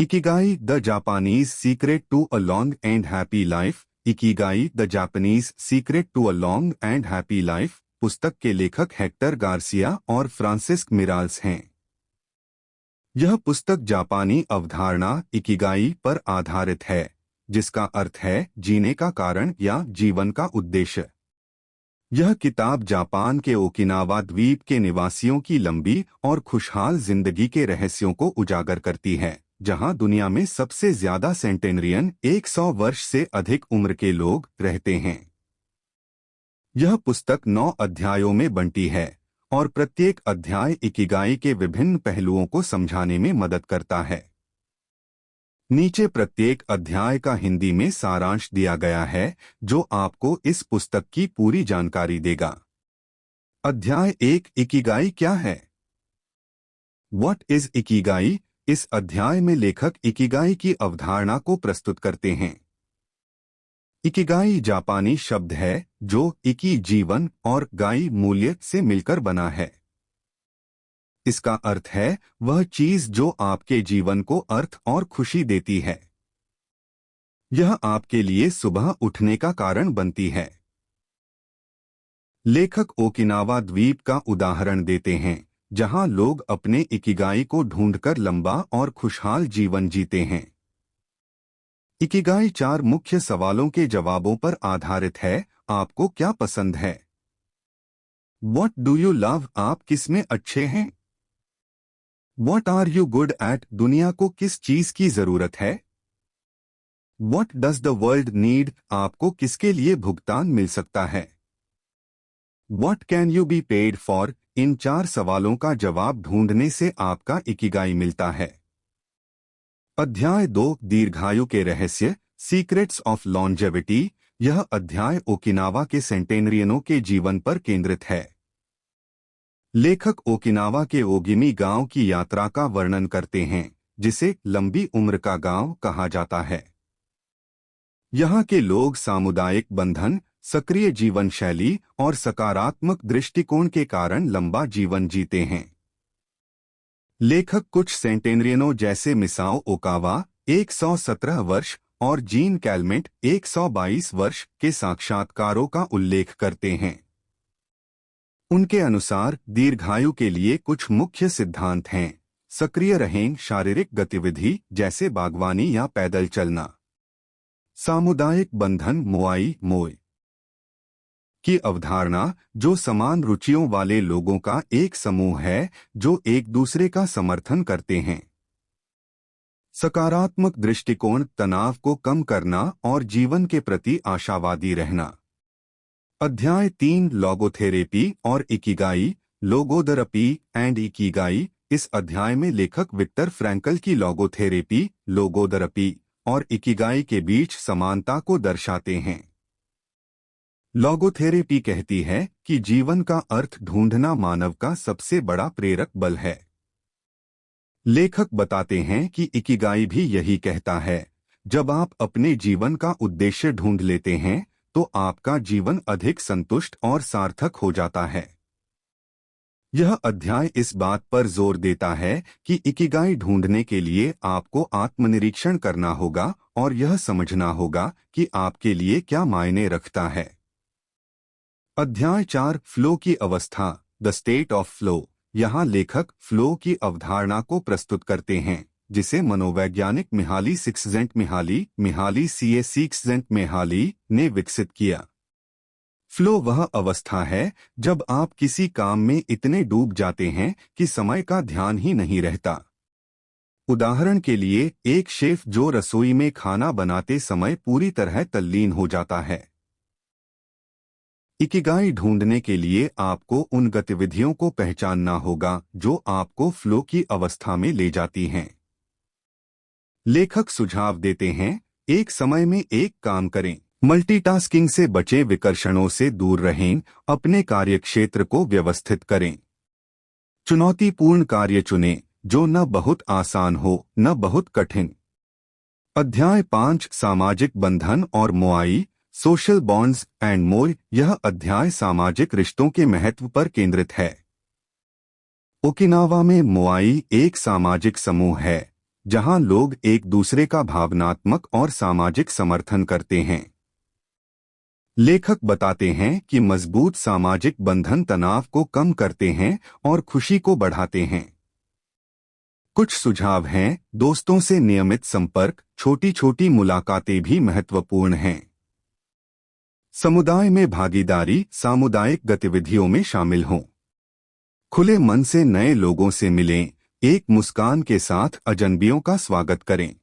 Ikigai, the Japanese secret to a long and happy life. Ikigai, the Japanese secret to a long and happy life पुस्तक के लेखक Hector Garcia और फ्रांसिस्क मिराल्स हैं। यह पुस्तक जापानी अवधारणा इकिगाई पर आधारित है, जिसका अर्थ है जीने का कारण या जीवन का उद्देश्य। यह किताब जापान के ओकिनावा द्वीप के निवासियों की लंबी और खुशहाल जिंदगी के रहस्यों को उजागर करती है, जहां दुनिया में सबसे ज्यादा सेंटेनरियन 100 वर्ष से अधिक उम्र के लोग रहते हैं। यह पुस्तक 9 अध्यायों में बंटी है और प्रत्येक अध्याय इकिगाई के विभिन्न पहलुओं को समझाने में मदद करता है। नीचे प्रत्येक अध्याय का हिंदी में सारांश दिया गया है, जो आपको इस पुस्तक की पूरी जानकारी देगा। अध्याय 1, इकिगाई क्या है? What is Ikigai? इस अध्याय में लेखक इकिगाई की अवधारणा को प्रस्तुत करते हैं। इकिगाई जापानी शब्द है जो इकी जीवन और गाई मूल्य से मिलकर बना है। इसका अर्थ है वह चीज जो आपके जीवन को अर्थ और खुशी देती है। यह आपके लिए सुबह उठने का कारण बनती है। लेखक ओकिनावा द्वीप का उदाहरण देते हैं, जहां लोग अपने इकिगाई को ढूंढकर लंबा और खुशहाल जीवन जीते हैं। इकिगाई 4 मुख्य सवालों के जवाबों पर आधारित है। आपको क्या पसंद है? What do you love? आप किसमें अच्छे हैं? What are you good at? दुनिया को किस चीज की जरूरत है? What does the world need? आपको किसके लिए भुगतान मिल सकता है? What can you be paid for? इन 4 सवालों का जवाब ढूंढने से आपका इकिगाई मिलता है। अध्याय 2, दीर्घायु के रहस्य, सीक्रेट्स ऑफ लॉन्जेविटी। यह अध्याय ओकिनावा के सेंटेनरियनों के जीवन पर केंद्रित है। लेखक ओकिनावा के ओगिमी गांव की यात्रा का वर्णन करते हैं, जिसे लंबी उम्र का गांव कहा जाता है। यहाँ के लोग सामुदायिक बंधन, सक्रिय जीवन शैली और सकारात्मक दृष्टिकोण के कारण लंबा जीवन जीते हैं। लेखक कुछ सेंटेनरियनों जैसे मिसाओ ओकावा 117 वर्ष और जीन कैलमेंट 122 वर्ष के साक्षात्कारों का उल्लेख करते हैं। उनके अनुसार दीर्घायु के लिए कुछ मुख्य सिद्धांत हैं। सक्रिय रहें, शारीरिक गतिविधि जैसे बागवानी या पैदल चलना। सामुदायिक बंधन, मोआई मोय की अवधारणा, जो समान रुचियों वाले लोगों का एक समूह है जो एक दूसरे का समर्थन करते हैं। सकारात्मक दृष्टिकोण, तनाव को कम करना और जीवन के प्रति आशावादी रहना। अध्याय 3, लोगोथेरेपी और इकिगाई, लोगोथेरेपी एंड इकिगाई। इस अध्याय में लेखक विक्टर फ्रैंकल की लोगोथेरेपी और इकिगाई के बीच समानता को दर्शाते हैं। लोगोथेरेपी कहती है कि जीवन का अर्थ ढूंढना मानव का सबसे बड़ा प्रेरक बल है। लेखक बताते हैं कि इकिगाई भी यही कहता है। जब आप अपने जीवन का उद्देश्य ढूंढ लेते हैं, तो आपका जीवन अधिक संतुष्ट और सार्थक हो जाता है। यह अध्याय इस बात पर जोर देता है कि इकिगाई ढूंढने के लिए आपको आत्मनिरीक्षण करना होगा और यह समझना होगा कि आपके लिए क्या मायने रखता है। अध्याय 4, फ्लो की अवस्था, द स्टेट ऑफ फ्लो। यहाँ लेखक फ्लो की अवधारणा को प्रस्तुत करते हैं, जिसे मनोवैज्ञानिक मिहाली सिक्सजेंट ने विकसित किया। फ्लो वह अवस्था है जब आप किसी काम में इतने डूब जाते हैं कि समय का ध्यान ही नहीं रहता। उदाहरण के लिए, एक शेफ जो रसोई में खाना बनाते समय पूरी तरह तल्लीन हो जाता है। इकिगाई ढूंढने के लिए आपको उन गतिविधियों को पहचानना होगा जो आपको फ्लो की अवस्था में ले जाती हैं। लेखक सुझाव देते हैं, एक समय में एक काम करें, मल्टीटास्किंग से बचे, विकर्षणों से दूर रहें, अपने कार्यक्षेत्र को व्यवस्थित करें। चुनौतीपूर्ण कार्य चुनें जो न बहुत आसान हो न बहुत कठिन। अध्याय 5, सामाजिक बंधन और मोआई, सोशल बॉन्ड्स एंड मोर। यह अध्याय सामाजिक रिश्तों के महत्व पर केंद्रित है। ओकिनावा में मोआई एक सामाजिक समूह है जहां लोग एक दूसरे का भावनात्मक और सामाजिक समर्थन करते हैं। लेखक बताते हैं कि मजबूत सामाजिक बंधन तनाव को कम करते हैं और खुशी को बढ़ाते हैं। कुछ सुझाव हैं। दोस्तों से नियमित संपर्क, छोटी छोटी मुलाकातें भी महत्वपूर्ण हैं। समुदाय में भागीदारी, सामुदायिक गतिविधियों में शामिल हों। खुले मन से नए लोगों से मिलें, एक मुस्कान के साथ अजनबियों का स्वागत करें।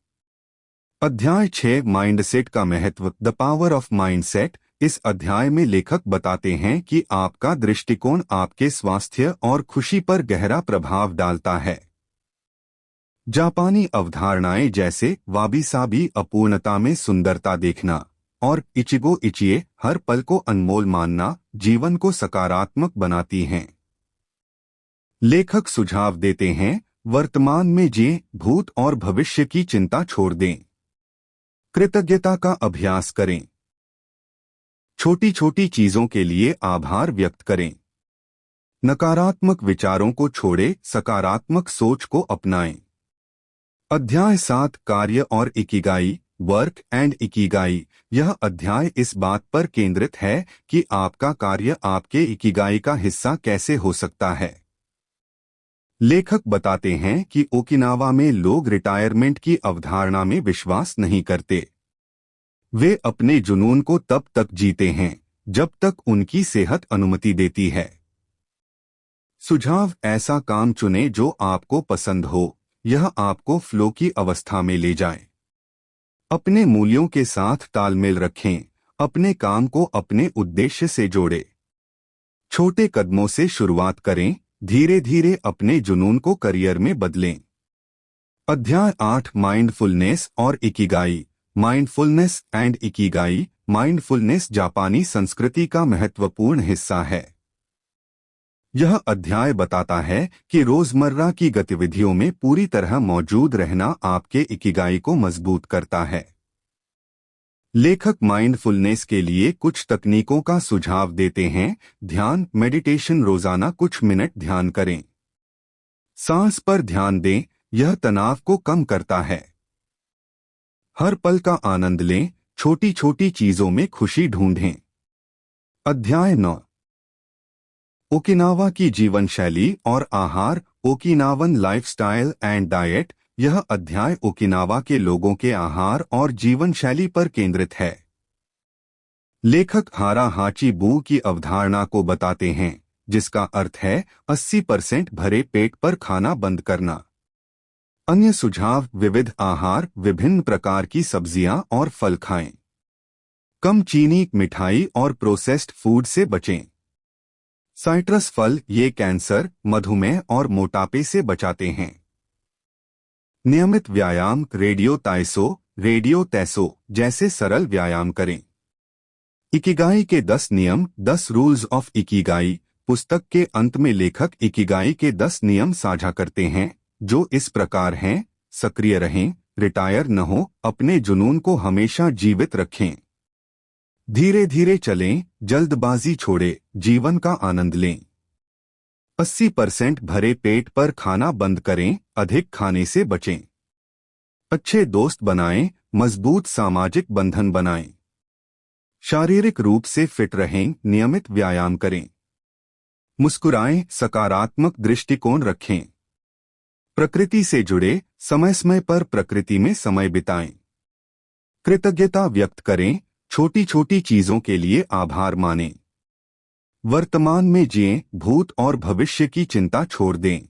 अध्याय 6 माइंडसेट का महत्व, द पावर ऑफ माइंडसेट। इस अध्याय में लेखक बताते हैं कि आपका दृष्टिकोण आपके स्वास्थ्य और खुशी पर गहरा प्रभाव डालता है। जापानी अवधारणाएं जैसे वाबी साबी, अपूर्णता में सुंदरता देखना, और इचिगो इचिए, हर पल को अनमोल मानना, जीवन को सकारात्मक बनाती हैं। लेखक सुझाव देते हैं, वर्तमान में जिएं, भूत और भविष्य की चिंता छोड़ दें। कृतज्ञता का अभ्यास करें। छोटी छोटी चीजों के लिए आभार व्यक्त करें। नकारात्मक विचारों को छोड़ें, सकारात्मक सोच को अपनाएं। अध्याय 7 कार्य और इकिगाई, वर्क एंड इकिगाई। यह अध्याय इस बात पर केंद्रित है कि आपका कार्य आपके इकिगाई का हिस्सा कैसे हो सकता है। लेखक बताते हैं कि ओकिनावा में लोग रिटायरमेंट की अवधारणा में विश्वास नहीं करते। वे अपने जुनून को तब तक जीते हैं जब तक उनकी सेहत अनुमति देती है। सुझाव, ऐसा काम चुनें जो आपको पसंद हो, यह आपको फ्लो की अवस्था में ले जाए। अपने मूल्यों के साथ तालमेल रखें, अपने काम को अपने उद्देश्य से जोड़ें। छोटे कदमों से शुरुआत करें, धीरे धीरे अपने जुनून को करियर में बदलें। अध्याय 8 माइंडफुलनेस और Ikigai, mindfulness and Ikigai. Mindfulness जापानी संस्कृति का महत्वपूर्ण हिस्सा है। यह अध्याय बताता है कि रोजमर्रा की गतिविधियों में पूरी तरह मौजूद रहना आपके इकिगाई को मजबूत करता है। लेखक माइंडफुलनेस के लिए कुछ तकनीकों का सुझाव देते हैं। ध्यान, मेडिटेशन, रोजाना कुछ मिनट ध्यान करें। सांस पर ध्यान दें, यह तनाव को कम करता है। हर पल का आनंद लें, छोटी छोटी चीजों में खुशी ढूंढें। अध्याय 9 ओकिनावा की जीवन शैली और आहार, ओकिनावन लाइफस्टाइल एंड डाइट। यह अध्याय ओकिनावा के लोगों के आहार और जीवन शैली पर केंद्रित है। लेखक हारा हाची बू की अवधारणा को बताते हैं, जिसका अर्थ है 80% भरे पेट पर खाना बंद करना। अन्य सुझाव, विविध आहार, विभिन्न प्रकार की सब्जियां और फल खाएं। कम चीनी, मिठाई और प्रोसेस्ड फूड से बचें। साइट्रस फल, ये कैंसर, मधुमेह और मोटापे से बचाते हैं। नियमित व्यायाम, रेडियो तैसो जैसे सरल व्यायाम करें। इकिगाई के 10 नियम, 10 रूल्स ऑफ इकिगाई। पुस्तक के अंत में लेखक इकिगाई के 10 नियम साझा करते हैं, जो इस प्रकार हैं। सक्रिय रहें, रिटायर न हो, अपने जुनून को हमेशा जीवित रखें। धीरे धीरे चलें, जल्दबाजी छोड़ें, जीवन का आनंद लें। 80% भरे पेट पर खाना बंद करें, अधिक खाने से बचें। अच्छे दोस्त बनाएं, मजबूत सामाजिक बंधन बनाएं। शारीरिक रूप से फिट रहें, नियमित व्यायाम करें। मुस्कुराएं, सकारात्मक दृष्टिकोण रखें। प्रकृति से जुड़े, समय समय पर प्रकृति में समय बिताएं। कृतज्ञता व्यक्त करें, छोटी छोटी चीजों के लिए आभार मानें। वर्तमान में जिएं, भूत और भविष्य की चिंता छोड़ दें।